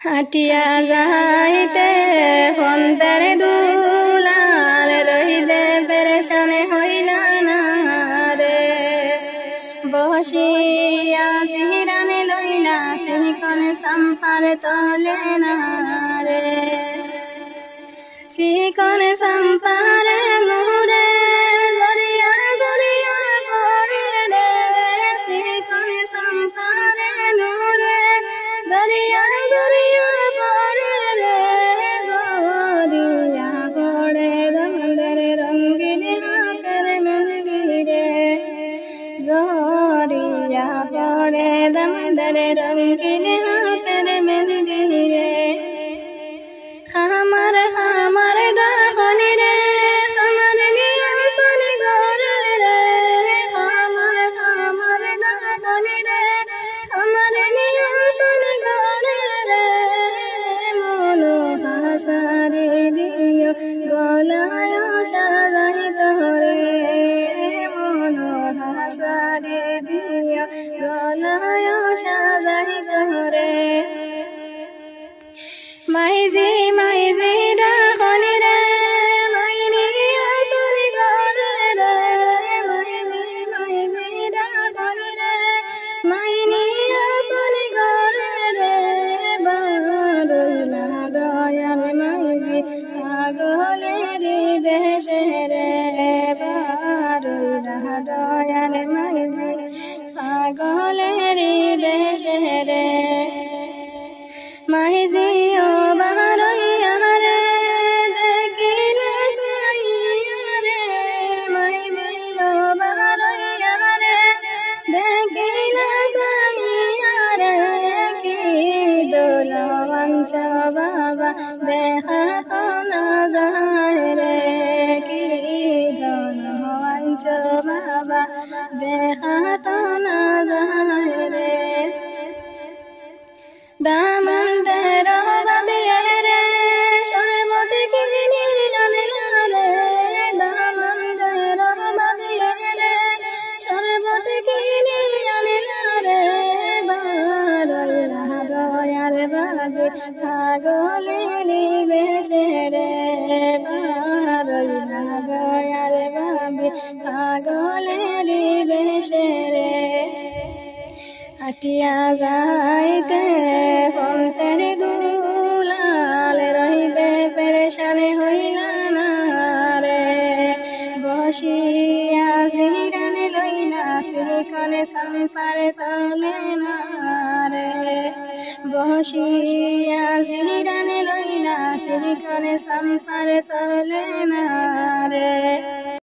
হাটিয়া যাইতে ফন্তের দুলাল রহিদে পেরেশানে হইলা না রে বসিয়া সিহিরানে লইলা সিহিকনে সাম্পার তলে না রে সিহিকনে সাম্পারে মুরে জরিয়া জরিয়া পড়ে রে সিহিকনে সাম্পারে মুরে জরিয়া জরিয়া পড়ে রে জরিয়া পড়ে দমদের রঙ্গিন হাতের মেহেন্দি রে জরিয়া পড়ে দমদের রঙ্গিন হাতের মেহেন্দি রে খামার খামার ডাকনি রে খামার নিয়া চলি ঘরে রে খামার খামার ডাকনি রে খামার নিয়া চলি ঘরে রে মনো হাসারি দিও গলায় সাজাই তোরে মনো হাসারি দিও গলায় সাজাই তোরে মাইজি মাইজি ডাকনি রে মাইনি আসলি ঘরে রে মাইজি মাইজি ডাকনি রে মাইনি আসলি ঘরে রে বারইলা দয়াল মাইজি পাগলের বেশে রে বারইলা দয়াল মাইজি পাগলের বেশে রে মাইজি ও বারইয়া রে দেখিলে সাইয়া রে মাইজি ও বারইয়া রে দেখিলে সাইয়া রে কি দোলওয়াঞ্চ বাবা দেখা তো না যায় রে কি দোলওয়াঞ্চ বাবা দেখা তো না যায় রে দামন্দের বাবিয়া রে সর্বতে কিনি আনলা রে দামন্দের বাবিয়া রে সর্বতে কিনি আনলা রে বারইলা দয়ার বাবি পাগলের বেশে রে বারইলা দয়ার বাবি পাগলের বেশে রে হাটিয়া যাইতে ফন্তের দুলাল রহিদে পেরেশানে হইলা না রে বসিয়া সিহিরানে লইলা সিহিকনে সাম্পার তলে না রে বসিয়া সিহিরানে লইলা সিহিকনে সাম্পার তলে না রে